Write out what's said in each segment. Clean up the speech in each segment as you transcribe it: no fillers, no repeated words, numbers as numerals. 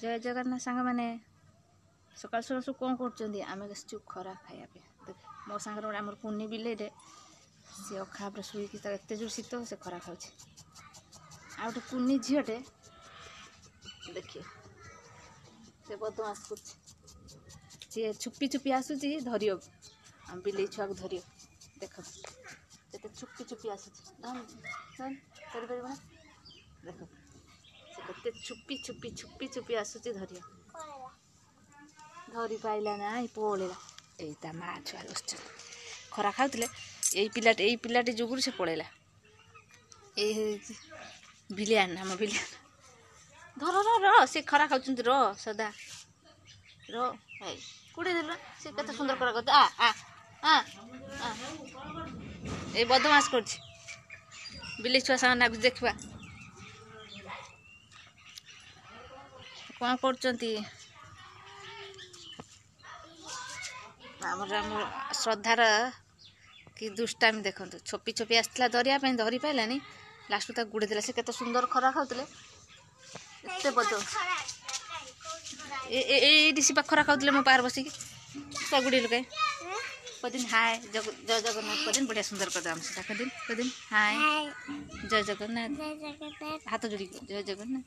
जय जगन्नाथ सांग मैंने सकाल सकाल सब कौन कर खरा खाया पे मो सांग आम कुनी बिलेटे सी अखा शुईकी एत जोर शीत से खरा खाऊ आ गए कुनी झीटे देखिए से बदमाश कर सी छुपी छुपी आसूची धरियो आम बिले छुआ को धरियो देख से छुपी छुपी आसूची देख से छुपी छुपी छुपी छुपी आसूची धरियो धरी पाइला ना पलैला यही माँ छुआ बस खरा खाऊले यही पिलाटी जुगुर से पलैला ये बिलियान आम बिलियान धर र से खरा खाऊँ र सदा कुड़ी देल से केते सुंदर खरा खाऊ आ आ आ आ ए बदमाश कर बिली छुआ सामान आगे देखा कौन कर श्रद्धार कि दुष्टामी देखु छपी छपी आसला धरिया धरी पाइलानी लास्ट तक गुड़े देला से केते सुंदर खरा खाऊले एते बद ए सी खरा खाऊले मो पार बसिकी गुड़ी लुकाई कदिन हाय जय जगन्नाथ कदिन बढ़िया सुंदर कर आम से कदिन हाय जय जगन्नाथ हाथ जोड़ी जय जगन्नाथ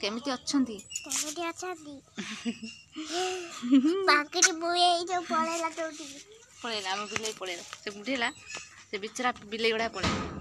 केमिति अछंती पलैला आम बिले पलैला से बुढ़ेला से बिचरा बिले गुड़ा पलैला।